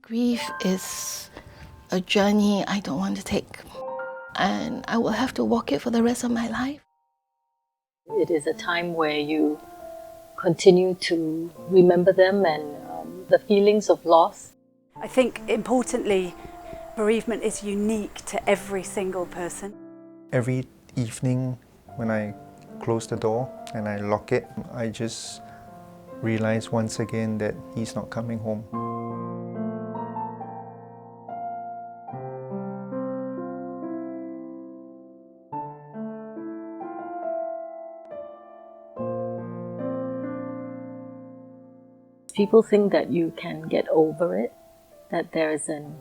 Grief is a journey I don't want to take, and I will have to walk it for the rest of my life. It is a time where you continue to remember them and the feelings of loss. I think importantly, bereavement is unique to every single person. Every evening when I close the door and I lock it, I just realize once again that he's not coming home. People think that you can get over it, that there is an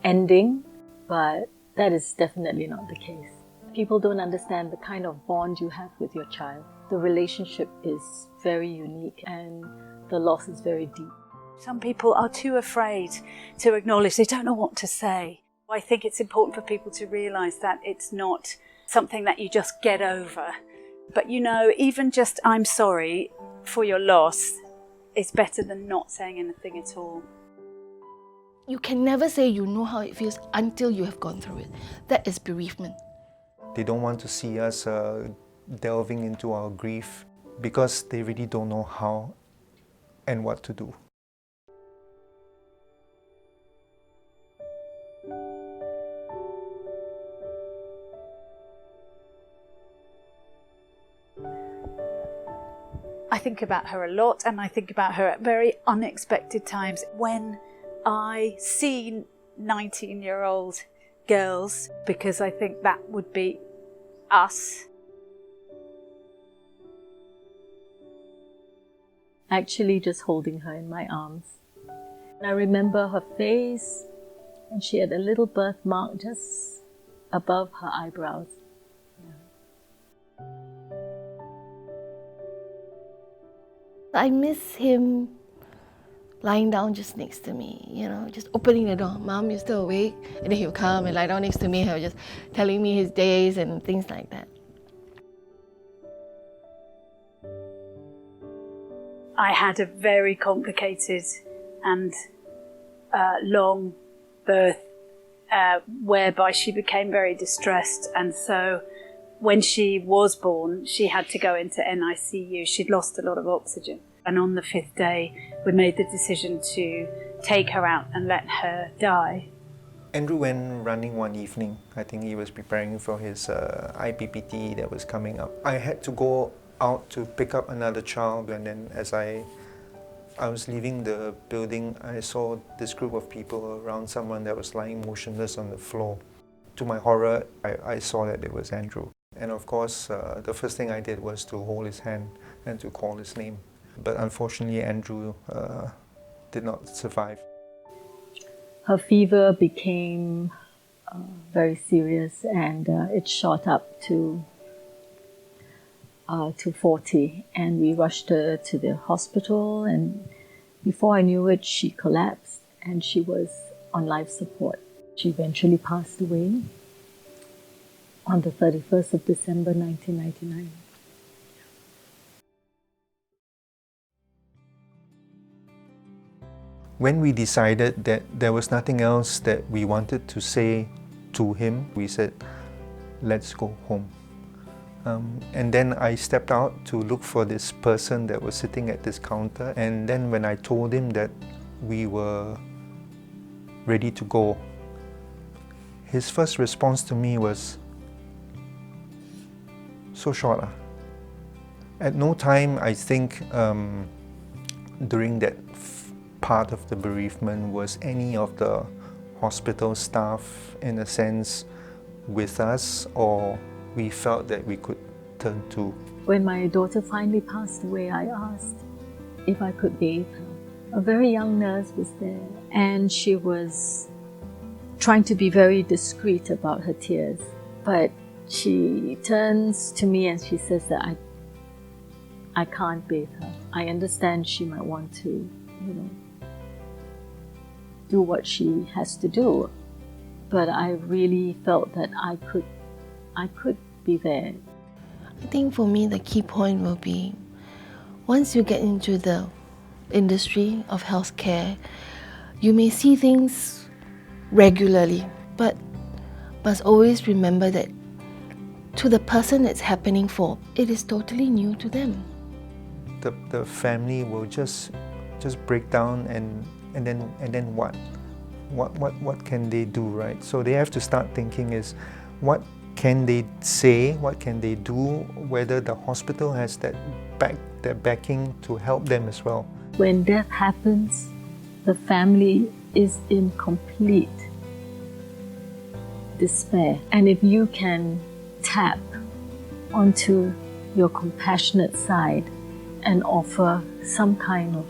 ending, but that is definitely not the case. People don't understand the kind of bond you have with your child. The relationship is very unique and the loss is very deep. Some people are too afraid to acknowledge, they don't know what to say. I think it's important for people to realise that it's not something that you just get over. But you know, even just I'm sorry for your loss is better than not saying anything at all. You can never say you know how it feels until you have gone through it. That is bereavement. They don't want to see us delving into our grief because they really don't know how and what to do. I think about her a lot, and I think about her at very unexpected times when I see 19-year-old girls, because I think that would be us. Actually just holding her in my arms. And I remember her face, and she had a little birthmark just above her eyebrows. I miss him lying down just next to me, just opening the door. Mom, you still awake? And then he'll come and lie down next to me. He'll just telling me his days and things like that. I had a very complicated and long birth whereby she became very distressed, and so when she was born she had to go into NICU. She'd lost a lot of oxygen, and on the 5th day we made the decision to take her out and let her die. Andrew went running one evening. I think he was preparing for his IPPT that was coming up. I had to go out to pick up another child, and then as I was leaving the building, I saw this group of people around someone that was lying motionless on the floor. To my horror, I saw that it was Andrew. And of course, the first thing I did was to hold his hand and to call his name. But unfortunately, Andrew did not survive. Her fever became very serious, and it shot up to 40, and we rushed her to the hospital, and before I knew it, she collapsed and she was on life support. She eventually passed away on the 31st of December 1999. When we decided that there was nothing else that we wanted to say to him, we said, let's go home. And then I stepped out to look for this person that was sitting at this counter, and then when I told him that we were ready to go, his first response to me was, so short. At no time, I think, during that part of the bereavement was any of the hospital staff, in a sense, with us, or we felt that we could turn to. When my daughter finally passed away, I asked if I could bathe her. A very young nurse was there, and she was trying to be very discreet about her tears. But she turns to me and she says that I can't bathe her. I understand she might want to, do what she has to do, but I really felt that I could be there. I think for me the key point will be, once you get into the industry of healthcare, You may see things regularly, but must always remember that to the person it's happening for, it is totally new to them. The family will just break down, and then what? What can they do, right? So they have to start thinking is, what can they say, what can they do, whether the hospital has that backing to help them as well. When death happens, the family is in complete despair. And if you can tap onto your compassionate side and offer some kind of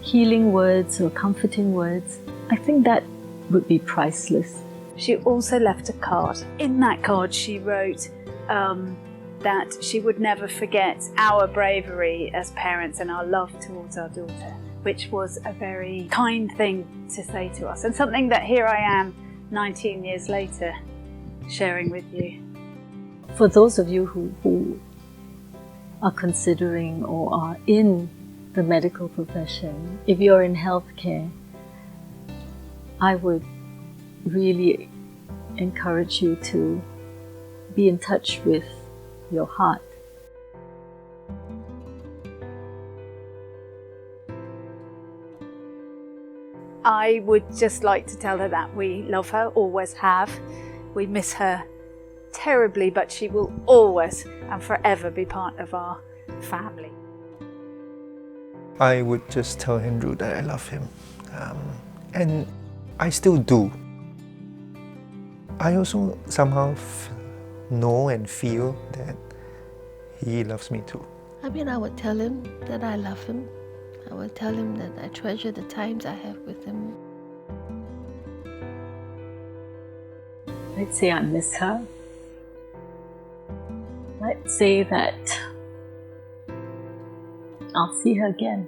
healing words or comforting words, I think that would be priceless. She also left a card. In that card, she wrote that she would never forget our bravery as parents and our love towards our daughter, which was a very kind thing to say to us, and something that here I am 19 years later sharing with you. For those of you who are considering or are in the medical profession, if you're in healthcare, I would really encourage you to be in touch with your heart. I would just like to tell her that we love her, always have. We miss her terribly, but she will always and forever be part of our family. I would just tell Andrew that I love him, and I still do. I also somehow know and feel that he loves me too. I mean, I would tell him that I love him. I would tell him that I treasure the times I have with him. I'd say I miss her. I'd say that I'll see her again.